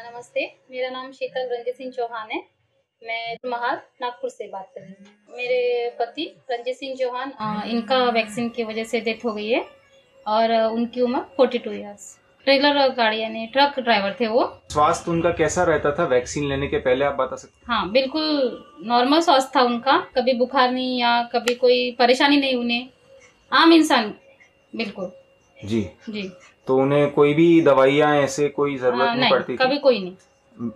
नमस्ते, मेरा नाम शीतल रंजीत सिंह चौहान है। मैं महाल नागपुर से बात कर रही हूँ। मेरे पति रंजीत सिंह चौहान, इनका वैक्सीन की वजह से डेथ हो गई है और उनकी उम्र 42 इयर्स। ट्रेलर गाड़ी यानी ट्रक ड्राइवर थे वो। स्वास्थ्य उनका कैसा रहता था वैक्सीन लेने के पहले, आप बता सकते हैं? हाँ, बिल्कुल नॉर्मल स्वास्थ्य था उनका, कभी बुखार नहीं या कभी कोई परेशानी नहीं उन्हें, आम इंसान बिल्कुल। जी जी। तो उन्हें कोई भी दवाइयाँ ऐसे कोई जरूरत नहीं पड़ती थी? कभी कोई नहीं,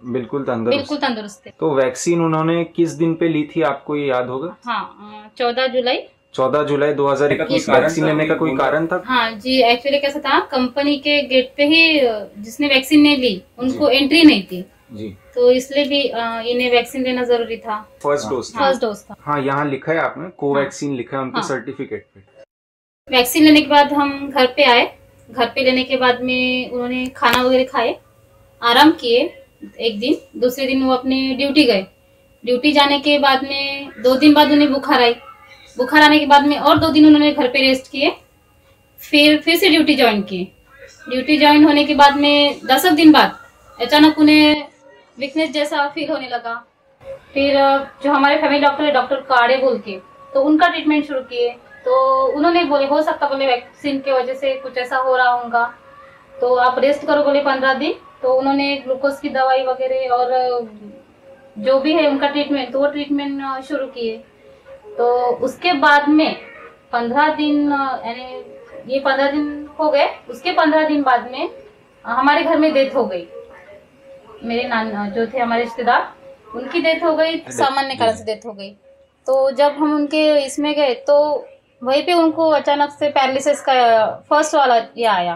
बिल्कुल तंदुरुस्त थे। तो वैक्सीन उन्होंने किस दिन पे ली थी, आपको ये याद होगा? हाँ, 14 जुलाई 2021। वैक्सीन लेने का कोई कारण था? हाँ जी, एक्चुअली कैसा था, कंपनी के गेट पे ही जिसने वैक्सीन नहीं ली उनको एंट्री नहीं थी जी, तो इसलिए भी इन्हें वैक्सीन लेना जरूरी था। फर्स्ट डोज था। हाँ, यहाँ लिखा है आपने कोवैक्सीन लिखा है उनके सर्टिफिकेट पे। वैक्सीन लेने के बाद हम घर पे आए। घर पे लेने के बाद में उन्होंने खाना वगैरह खाए, आराम किए एक दिन। दूसरे दिन वो अपनी ड्यूटी गए। ड्यूटी जाने के बाद में 2 दिन बाद उन्हें बुखार आई। बुखार आने के बाद में और 2 दिन उन्होंने घर पे रेस्ट किए, फिर से ड्यूटी ज्वाइन की। ड्यूटी ज्वाइन होने के बाद में 10 दिन बाद अचानक उन्हें वीकनेस जैसा फील होने लगा। फिर जो हमारे फैमिली डॉक्टर है, डॉक्टर काड़े बोल के, तो उनका ट्रीटमेंट शुरू किए। तो उन्होंने बोले हो सकता, बोले वैक्सीन की वजह से कुछ ऐसा हो रहा होगा तो आप रेस्ट करो, बोले 15 दिन। तो उन्होंने ग्लूकोज की दवाई वगैरह और जो भी है उनका ट्रीटमेंट, तो वो ट्रीटमेंट शुरू किए। तो उसके बाद में 15 दिन, यानी ये 15 दिन हो गए। उसके 15 दिन बाद में हमारे घर में डेथ हो गई। मेरे नाना जो थे हमारे रिश्तेदार, उनकी डेथ हो गई, सामान्य कारण से डेथ हो गई। तो जब हम उनके इसमें गए तो वहीं पे उनको अचानक से पैरालिसिस का फर्स्ट वाला ये आया,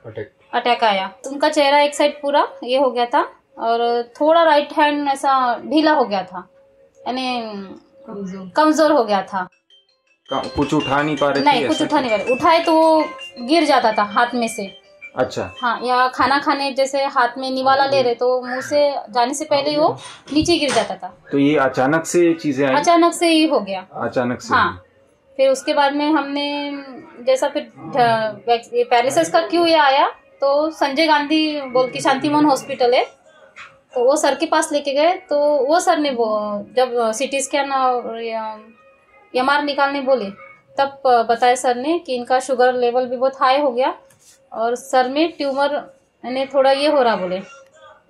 अटैक आया। तो उनका चेहरा एक साइड पूरा ये हो गया था और थोड़ा राइट हैंड ऐसा ढीला हो गया था, यानी कमजोर हो गया था। कुछ उठा नहीं पा रहे थे? नहीं, कुछ उठा नहीं पा रहे। उठाए तो वो गिर जाता था हाथ में से। अच्छा। हाँ, या खाना खाने जैसे हाथ में निवाला ले रहे तो मुंह से जाने से पहले ही वो नीचे गिर जाता था। तो ये अचानक से चीजें आई? अचानक से ही हो गया, अचानक से। हाँ। फिर उसके बाद में हमने जैसा फिर पैरालिसिस का क्यों ये आया, तो संजय गांधी बोल के शांतिमोहन हॉस्पिटल है, तो वो सर के पास लेके गए। तो वो सर ने जब सीटी स्कैन और एमआर निकालने बोले, तब बताया सर ने कि इनका शुगर लेवल भी बहुत हाई हो गया और सर में ट्यूमर यानी थोड़ा ये हो रहा, बोले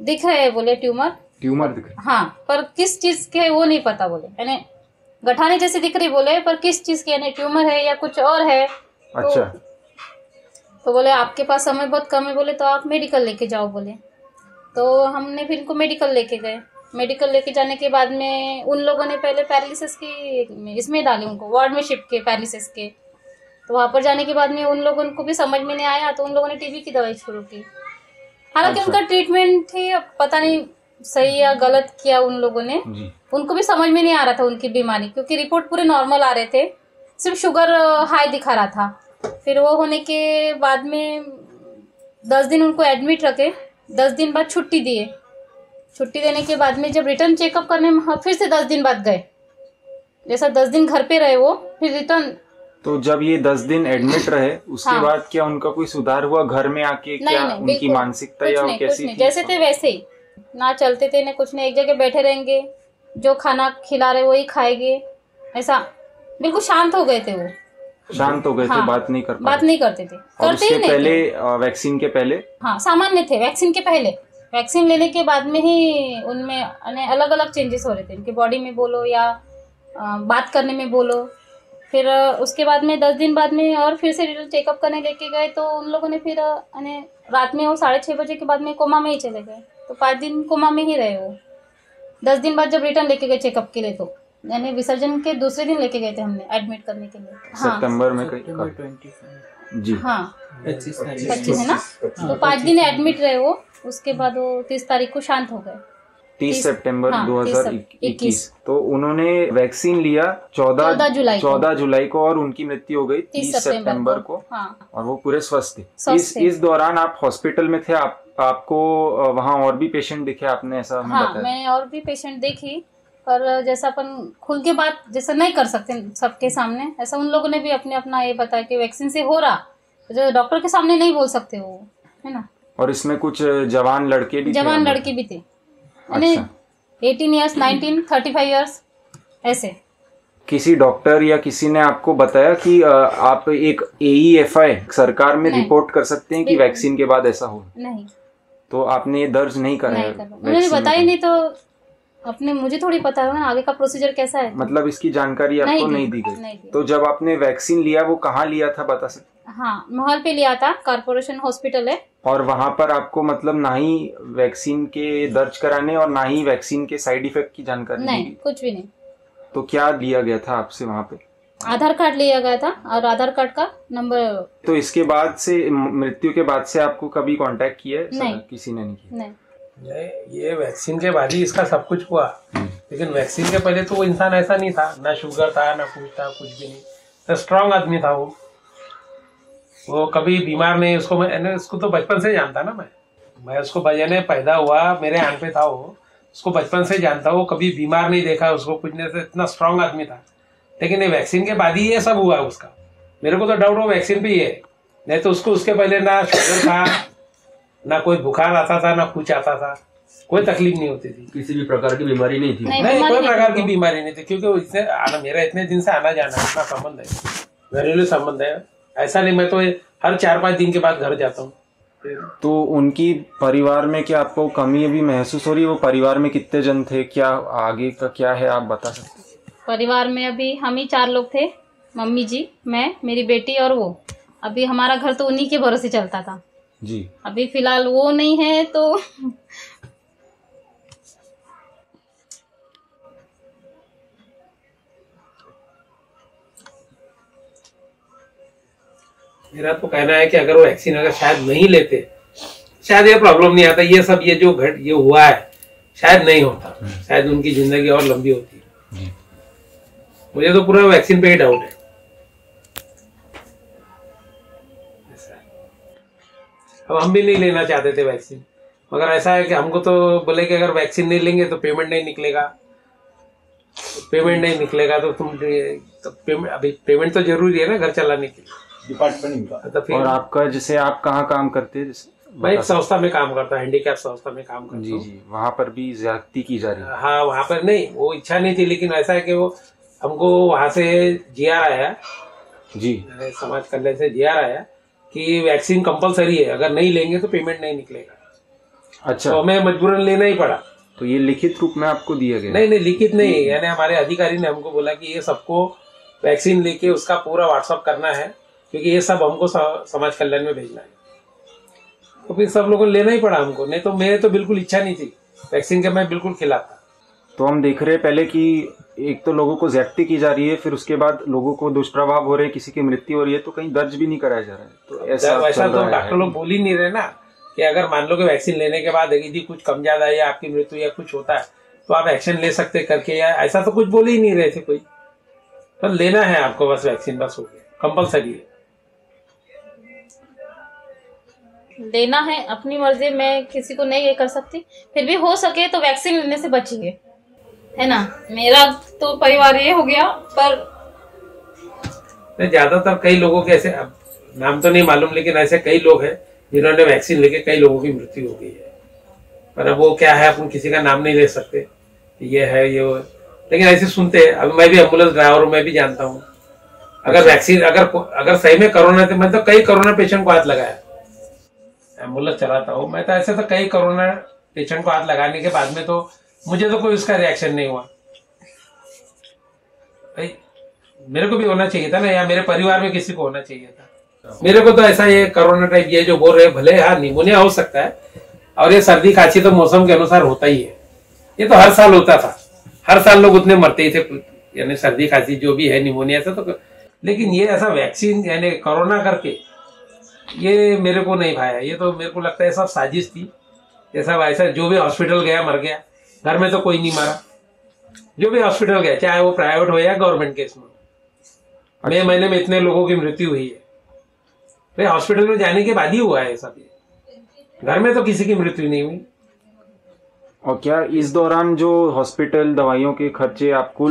दिख रहे हैं, बोले ट्यूमर दिख रहे। हाँ, पर किस चीज के वो नहीं पता, बोले यानी गठाने जैसे दिख रही, बोले पर किस चीज की, यानी ट्यूमर है या कुछ और है। अच्छा। तो बोले आपके पास समय बहुत कम है, बोले तो आप मेडिकल लेके जाओ, बोले। तो हमने फिर इनको मेडिकल लेके गए। मेडिकल लेके जाने के बाद में उन लोगों ने पहले पैरालिसिस की इसमें डाली, उनको वार्ड में शिफ्ट किए पैरालिसिस के। तो वहां पर जाने के बाद में उन लोगों को भी समझ में नहीं आया, तो उन लोगों ने टीबी की दवाई शुरू की। हालांकि उनका ट्रीटमेंट थी, पता नहीं सही या गलत किया उन लोगों ने। उनको भी समझ में नहीं आ रहा था उनकी बीमारी, क्योंकि रिपोर्ट पूरे नॉर्मल आ रहे थे, सिर्फ शुगर हाई दिखा रहा था। फिर वो होने के बाद में 10 दिन उनको एडमिट रखे। 10 दिन बाद छुट्टी दिए। छुट्टी देने के बाद में जब रिटर्न चेकअप करने में फिर से 10 दिन बाद गए। जैसा 10 दिन घर पे रहे वो, फिर रिटर्न। तो जब ये 10 दिन एडमिट रहे उसके बाद क्या उनका कोई सुधार हुआ घर में आके? क्या नहीं, उनकी मानसिकता या कैसी थी? जैसे थे वैसे ही, ना चलते थे ना कुछ नहीं, एक जगह बैठे रहेंगे, जो खाना खिला रहे वही खाएंगे, ऐसा बिल्कुल शांत हो गए थे वो। शांत हो गए थे, बात नहीं करते थे, करते ही नहीं। पहले वैक्सीन के पहले हाँ, सामान्य थे। वैक्सीन के पहले, वैक्सीन लेने के बाद में ही उनमें अलग अलग चेंजेस हो रहे थे, उनके बॉडी में बोलो या बात करने में बोलो। फिर उसके बाद में 10 दिन बाद में और फिर से रिटर्न चेकअप करने लेके गए, तो उन लोगों ने फिर रात में वो 6:30 बजे के बाद में कोमा में ही चले गए। तो 5 दिन कोमा में ही रहे वो। 10 दिन बाद जब रिटर्न लेके गए चेकअप के लिए, तो यानी विसर्जन के दूसरे दिन लेके गए थे हमने एडमिट करने के लिए। सितंबर में जी, हाँ 25 है ना। तो 5 दिन एडमिट रहे वो। उसके बाद वो 30 तारीख को शांत हो गए। 30 सितंबर 2021। तो उन्होंने वैक्सीन लिया 14 जुलाई को और उनकी मृत्यु हो गई 30 सितंबर को। हाँ। और वो पूरे स्वस्थ थे। इस दौरान आप हॉस्पिटल में थे, आपको वहाँ और भी पेशेंट दिखे आपने, ऐसा हाँ, बताया? मैं और भी पेशेंट देखी, पर जैसा अपन खुल के बात जैसा नहीं कर सकते सबके सामने, ऐसा उन लोगों ने भी अपने अपना ये बताया कि वैक्सीन से हो रहा, जो डॉक्टर के सामने नहीं बोल सकते वो, है ना। और इसमें कुछ जवान लड़के भी थे। अच्छा। 18 ईयर्स, 19, 35 ईयर्स ऐसे। किसी डॉक्टर या किसी ने आपको बताया कि आप एक AEFI सरकार में रिपोर्ट कर सकते हैं कि वैक्सीन के बाद ऐसा हो? नहीं। तो आपने ये दर्ज नहीं कराया? उन्होंने बताया नहीं, तो अपने मुझे थोड़ी पता है ना आगे का प्रोसीजर कैसा है। मतलब इसकी जानकारी आपको नहीं दी गई? तो जब आपने वैक्सीन लिया वो कहाँ लिया था, बता सकते? हाँ, महल पे लिया था, कॉर्पोरेशन हॉस्पिटल है। और वहाँ पर आपको मतलब ना ही वैक्सीन के दर्ज कराने और ना ही वैक्सीन के साइड इफेक्ट की जानकारी? नहीं, कुछ भी नहीं। तो क्या लिया गया था आपसे वहाँ पे? आधार कार्ड लिया गया था और आधार कार्ड का नंबर। तो इसके बाद से, मृत्यु के बाद से आपको कभी कांटेक्ट किया? नहीं, किसी ने नहीं किया? नहीं, ये वैक्सीन के बाद ही इसका सब कुछ हुआ। लेकिन वैक्सीन के पहले तो वो इंसान ऐसा नहीं था, ना शुगर था ना कुछ था, कुछ भी नहीं, तो स्ट्रांग आदमी था वो कभी बीमार नहीं। उसको तो बचपन से जानता ना मैं उसको बजाने पैदा हुआ मेरे आंख पे था वो, उसको बचपन से जानता, वो कभी बीमार नहीं देखा उसको, कुछ नहीं से, इतना स्ट्रांग आदमी था। लेकिन ये वैक्सीन के बाद ही ये सब हुआ उसका। मेरे को तो डाउट हो वैक्सीन पे ही है, नहीं तो उसके पहले ना शुगर था, ना कोई बुखार आता था, ना कुछ आता था, कोई तकलीफ नहीं होती थी, किसी भी प्रकार की बीमारी नहीं थी। नहीं, कोई प्रकार की बीमारी नहीं थी, क्योंकि मेरा इतने दिन से आना जाना अपना संबंध है, घरेलू संबंध है। ऐसा नहीं मैं तो हर 4-5 दिन के बाद घर जाता हूँ। तो उनकी परिवार में क्या आपको कमी अभी महसूस हो रही है? वो परिवार में कितने जन थे, क्या आगे का क्या है आप बता सकते? परिवार में अभी हम ही 4 लोग थे, मम्मी जी, मैं, मेरी बेटी और वो। अभी हमारा घर तो उन्हीं के भरोसे चलता था जी। अभी फिलहाल वो नहीं है तो मेरा तो कहना है कि अगर वो वैक्सीन अगर शायद नहीं लेते, शायद ये प्रॉब्लम नहीं आता, ये सब ये हुआ है शायद नहीं होता, शायद उनकी जिंदगी और लंबी होती। मुझे तो पूरा वैक्सीन पे ही डाउट है। अब हम भी नहीं लेना चाहते थे वैक्सीन, मगर ऐसा है कि हमको तो बोले कि अगर वैक्सीन नहीं लेंगे तो पेमेंट नहीं निकलेगा, तो अभी पेमेंट तो जरूरी है ना घर चलाने के लिए, डिपार्टमेंट का। और आपका जैसे आप कहाँ काम करते हैं? मैं एक संस्था में काम करता हूँ, हैंडीकैप संस्था में काम करता हूँ। जी, वहाँ पर भी ज्यादती की जा रही है? हाँ, वहाँ पर नहीं, वो इच्छा नहीं थी, लेकिन ऐसा है कि वो हमको वहाँ से GR आया जी, समाज कल्याण से GR आया कि वैक्सीन कंपलसरी है, अगर नहीं लेंगे तो पेमेंट नहीं निकलेगा। अच्छा, तो हमें मजबूरन लेना ही पड़ा। तो ये लिखित रूप में आपको दिया गया? नहीं, लिखित नहीं, यानी हमारे अधिकारी ने हमको बोला कि ये सबको वैक्सीन लेके उसका पूरा व्हाट्सअप करना है, क्योंकि ये सब हमको समाज कल्याण में भेजना है। तो फिर सब लोगों को लेना ही पड़ा हमको, नहीं तो मेरे तो बिल्कुल इच्छा नहीं थी वैक्सीन के, मैं बिल्कुल खिलाफ था। तो हम देख रहे हैं पहले कि एक तो लोगों को ज्यादती की जा रही है, फिर उसके बाद लोगों को दुष्प्रभाव हो रहे हैं, किसी की मृत्यु हो रही है, तो कहीं दर्ज भी नहीं कराया जा रहा है। तो ऐसा तो डॉक्टर लोग बोल ही नहीं रहे ना कि अगर मान लो कि वैक्सीन लेने के बाद यदि कुछ कम ज्यादा है या आपकी मृत्यु या कुछ होता है तो आप एक्शन ले सकते करके, या ऐसा तो कुछ बोल ही नहीं रहे थे कोई। तो लेना है आपको बस वैक्सीन, बस हो गया, कंपलसरी है। लेना है, अपनी मर्जी, मैं किसी को नहीं ये कर सकती, फिर भी हो सके तो वैक्सीन लेने से बचिए, है ना। मेरा तो परिवार ये हो गया, पर ज्यादातर कई लोगों के ऐसे, नाम तो नहीं मालूम, लेकिन ऐसे कई लोग हैं जिन्होंने वैक्सीन लेके कई लोगों की मृत्यु हो गई है। पर अब वो क्या है, अपन किसी का नाम नहीं ले सकते, ये है ये, लेकिन ऐसे सुनते हैं। अब मैं भी एम्बुलेंस ड्राइवर हूँ, मैं भी जानता हूँ, अगर वैक्सीन अगर सही में कोरोना थे, मैं तो कई कोरोना पेशेंट को हाथ लगाया, एम्बुलेंस चलाता हूँ मैं, तो ऐसे तो कई कोरोना पेशेंट को हाथ लगाने के बाद में तो मुझे तो कोई उसका रिएक्शन नहीं हुआ। भाई मेरे को भी होना चाहिए था ना, या मेरे परिवार में किसी को होना चाहिए था। मेरे को तो ऐसा ये कोरोना टाइप ये जो बोल रहे, भले हाँ निमोनिया हो सकता है, और ये सर्दी खांसी तो मौसम के अनुसार होता ही है, ये तो हर साल होता था, हर साल लोग उतने मरते ही थे, यानी सर्दी खांसी जो भी है निमोनिया से तो। लेकिन ये ऐसा वैक्सीन यानी कोरोना करके ये मेरे को नहीं भाया, ये तो मेरे को लगता है सब साजिश थी। ये सब ऐसा, जो भी हॉस्पिटल गया मर गया, घर में तो कोई नहीं मरा, जो भी हॉस्पिटल गया, चाहे वो प्राइवेट हो या गवर्नमेंट केस में। मई महीने में इतने लोगों की मृत्यु हुई है, तो हॉस्पिटल में जाने के बाद ही हुआ है सब, घर में तो किसी की मृत्यु नहीं हुई। और क्या इस दौरान जो हॉस्पिटल दवाइयों के खर्चे आपको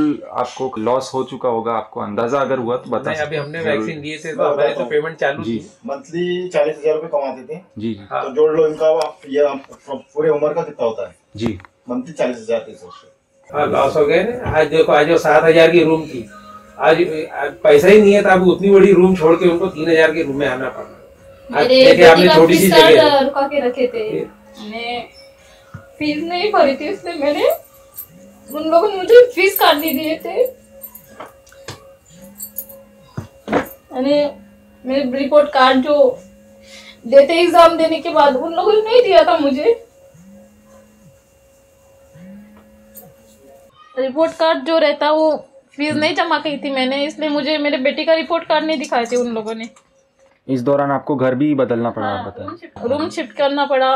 लॉस हो चुका होगा, आपको अंदाजा अगर हुआ तो बता। अभी हमने वैक्सीन लिए थे तो हमारे तो पेमेंट चालू थी। मंथली 40,000 रुपए कमाते थे जी। हाँ। तो जोड़ लो इनका ये पूरे उम्र का कितना होता है जी, मंथली 40,000 300। हाँ लॉस हो गए ना। आज देखो, आज वो 7,000 की रूम थी, आज पैसा ही नहीं है, तो अब उतनी बड़ी रूम छोड़ के उनको 3,000 के रूम में आना पड़ा। आपने छोटी सी जगह रुका के रखे थे, मैंने फीस नहीं भरी थी, इसलिए मैंने उन लोगों ने मुझे फीस काटने दिए थे। मेरे रिपोर्ट कार्ड जो देते एग्जाम देने के बाद उन लोगों ने नहीं दिया था मुझे। रिपोर्ट कार्ड जो रहता वो फीस नहीं जमा की थी मैंने, इसलिए मुझे मेरे बेटे का रिपोर्ट कार्ड नहीं दिखाए थे उन लोगों ने। इस दौरान आपको घर भी बदलना पड़ा? हाँ, आप बताएं। रूम शिफ्ट करना पड़ा,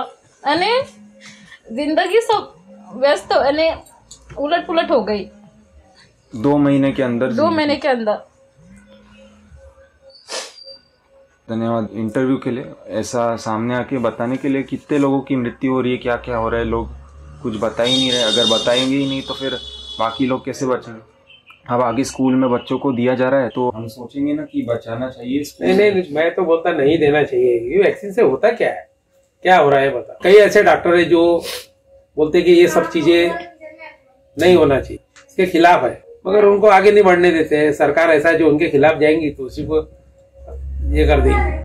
जिंदगी सब व्यस्त उलट पुलट हो गई 2 महीने के अंदर। 2 महीने के अंदर। धन्यवाद इंटरव्यू के लिए, ऐसा सामने आके बताने के लिए। कितने लोगों की मृत्यु हो रही है, क्या क्या हो रहा है, लोग कुछ बता ही नहीं रहे। अगर बताएंगे ही नहीं तो फिर बाकी लोग कैसे बचेंगे? अब आगे स्कूल में बच्चों को दिया जा रहा है तो हम सोचेंगे ना कि बचाना चाहिए। नहीं, मैं तो बोलता नहीं देना चाहिए। ये वैक्सीन से होता क्या है, क्या हो रहा है बता। कई ऐसे डॉक्टर है जो बोलते कि ये सब चीजें नहीं होना चाहिए, इसके खिलाफ है, मगर उनको आगे नहीं बढ़ने देते हैं। सरकार ऐसा जो उनके खिलाफ जाएंगी तो उसी को ये कर देंगे।